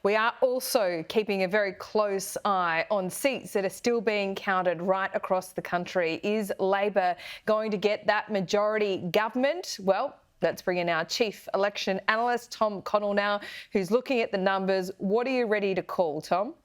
We are also keeping a very close eye on seats that are still being counted right across the country. Is Labor going to get that majority government? Well, let's bring in our chief election analyst, Connell now, who's looking at the numbers. What are you ready to call, Tom?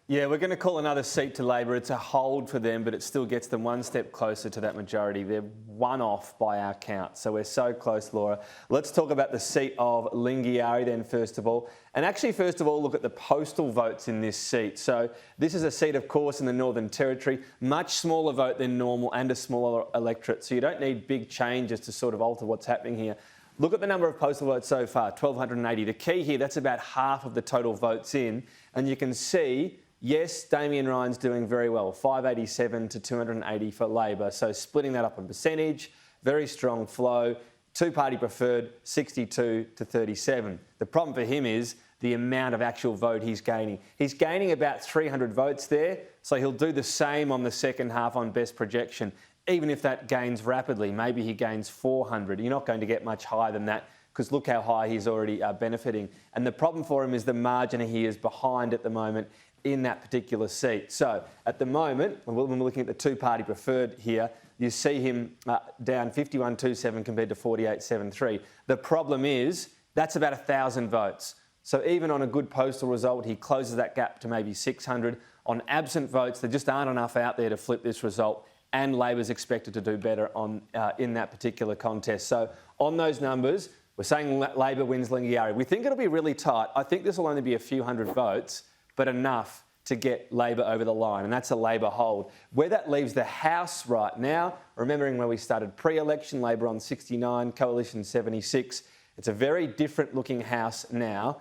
Yeah, we're going to call another seat to Labor. It's a hold for them, but it still gets them one step closer to that majority. They're one off by our count, so we're so close, Laura. Let's talk about the seat of Lingiari then, first of all. And actually, first of all, look at the postal votes in this seat. So this is a seat, of course, in the Northern Territory. Much smaller vote than normal and a smaller electorate, so you don't need big changes to sort of alter what's happening here. Look at the number of postal votes so far, 1,280. The key here, that's about half of the total votes in, and you can see, yes, Damien Ryan's doing very well, 587 to 280 for Labor. So splitting that up in percentage, very strong flow. Two-party preferred, 62 to 37. The problem for him is the amount of actual vote he's gaining. He's gaining about 300 votes there, so he'll do the same on the second half on best projection. Even if that gains rapidly, maybe he gains 400. You're not going to get much higher than that because look how high he's already benefiting. And the problem for him is the margin he is behind at the moment in that particular seat. So at the moment, when we're looking at the two-party preferred here, you see him down 51.27 compared to 48.73. The problem is that's about 1,000 votes. So even on a good postal result, he closes that gap to maybe 600. On absent votes, there just aren't enough out there to flip this result, and Labor's expected to do better on in that particular contest. So on those numbers, we're saying Labor wins Lingiari. We think it'll be really tight. I think this will only be a few hundred votes, but enough to get Labor over the line, and that's a Labor hold. Where that leaves the House right now, remembering where we started pre-election, Labor on 69, Coalition 76. It's a very different looking House now.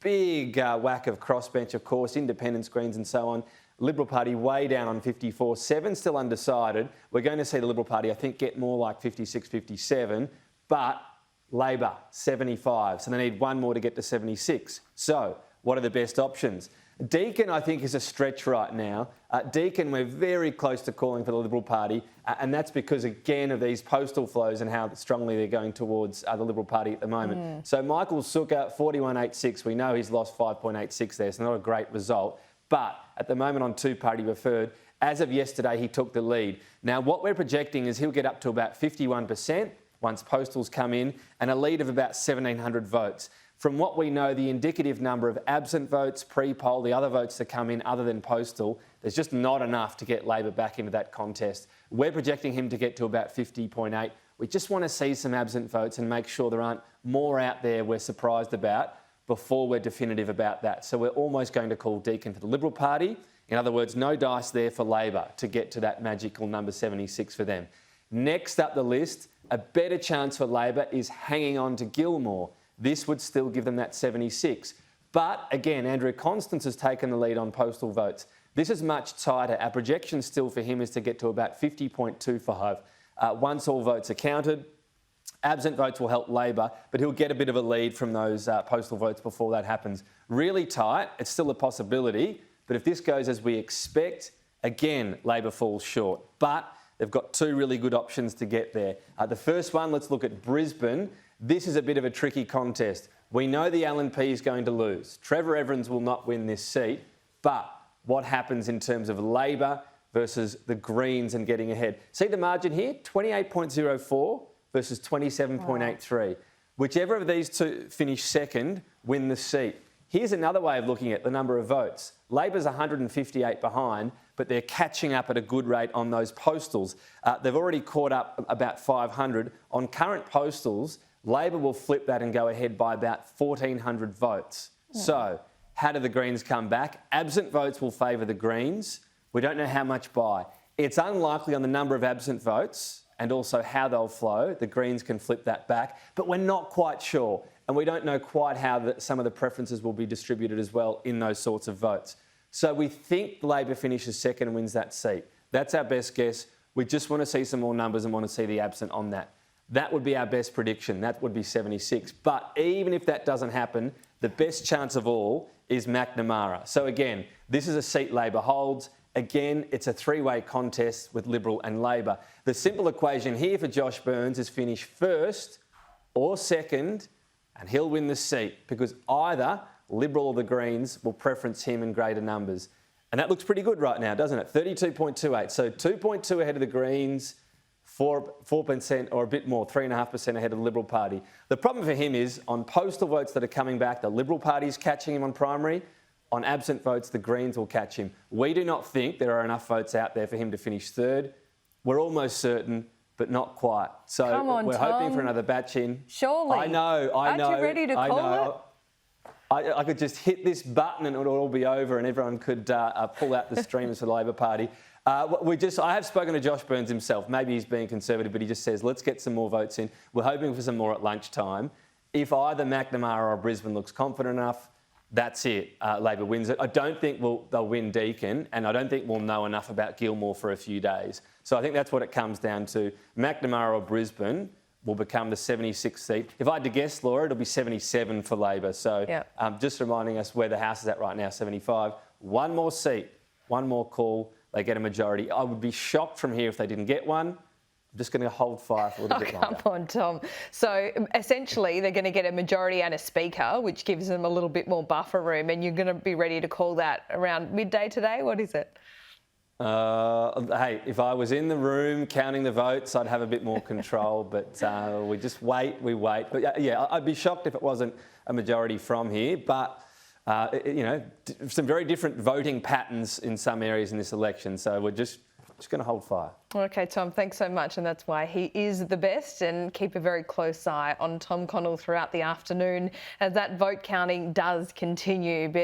Big whack of crossbench, of course, independents, Greens and so on. Liberal Party way down on 54, 7 still undecided. We're going to see the Liberal Party, I think, get more like 56, 57, but Labor, 75. So they need one more to get to 76. So what are the best options? Deakin, I think, is a stretch right now. Deakin, we're very close to calling for the Liberal Party, and that's because, again, of these postal flows and how strongly they're going towards the Liberal Party at the moment. So Michael Sukkar, 41.86. We know he's lost 5.86 there, so not a great result. But at the moment on two-party preferred, as of yesterday, he took the lead. Now, what we're projecting is he'll get up to about 51% once postals come in, and a lead of about 1,700 votes. From what we know, the indicative number of absent votes, pre-poll, the other votes to come in other than postal, there's just not enough to get Labor back into that contest. We're projecting him to get to about 50.8. We just want to see some absent votes and make sure there aren't more out there we're surprised about before we're definitive about that. So we're almost going to call Deakin for the Liberal Party. In other words, no dice there for Labor to get to that magical number 76 for them. Next up the list, a better chance for Labor is hanging on to Gilmore. This would still give them that 76. But again, Andrew Constance has taken the lead on postal votes. This is much tighter. Our projection still for him is to get to about 50.25 once all votes are counted. Absent votes will help Labor, but he'll get a bit of a lead from those postal votes before that happens. Really tight. It's still a possibility. But if this goes as we expect, again, Labor falls short. But they've got two really good options to get there. The first one, let's look at Brisbane. This is a bit of a tricky contest. We know the LNP is going to lose. Trevor Evans will not win this seat, but what happens in terms of Labor versus the Greens and getting ahead? See the margin here, 28.04 versus 27.83. Wow. Whichever of these two finish second win the seat. Here's another way of looking at the number of votes. Labor's 158 behind, but they're catching up at a good rate on those postals. They've already caught up about 500. On current postals, Labor will flip that and go ahead by about 1,400 votes. Yeah. So how do the Greens come back? Absent votes will favour the Greens. We don't know how much by. It's unlikely on the number of absent votes and also how they'll flow. The Greens can flip that back, but we're not quite sure. And we don't know quite how some of the preferences will be distributed as well in those sorts of votes. So we think Labor finishes second and wins that seat. That's our best guess. We just want to see some more numbers and want to see the absent on that. That would be our best prediction. That would be 76. But even if that doesn't happen, the best chance of all is McNamara. So again, this is a seat Labor holds. Again, it's a three-way contest with Liberal and Labor. The simple equation here for Josh Burns is finish first or second and he'll win the seat because either Liberal or the Greens will preference him in greater numbers. And that looks pretty good right now, doesn't it? 32.28. So 2.2 ahead of the Greens, 4% or a bit more, 3.5% ahead of the Liberal Party. The problem for him is on postal votes that are coming back, the Liberal Party's catching him on primary. On absent votes, the Greens will catch him. We do not think there are enough votes out there for him to finish third. We're almost certain, but not quite. So Come on, we're Tom. hoping for another batch in. Surely. I know. Aren't you ready to call it? I could just hit this button and it would all be over and everyone could pull out the streamers for the Labor Party. I have spoken to Josh Burns himself. Maybe he's being conservative, but he just says, let's get some more votes in. We're hoping for some more at lunchtime. If either McNamara or Brisbane looks confident enough, that's it. Labor wins it. I don't think they'll win Deakin, and I don't think we'll know enough about Gilmore for a few days. So I think that's what it comes down to. McNamara or Brisbane will become the 76th seat. If I had to guess, Laura, it'll be 77 for Labor. So just reminding us where the House is at right now, 75. One more seat, one more call, they get a majority. I would be shocked from here if they didn't get one. I'm just going to hold fire for a little bit longer. Come on, Tom. So essentially they're going to get a majority and a speaker, which gives them a little bit more buffer room, and you're going to be ready to call that around midday today? What is it? Hey, if I was in the room counting the votes, I'd have a bit more control, but we just wait. But yeah, I'd be shocked if it wasn't a majority from here. But, some very different voting patterns in some areas in this election. So we're just going to hold fire. OK, Tom, thanks so much. And that's why he is the best. And keep a very close eye on Tom Connell throughout the afternoon as that vote counting does continue. But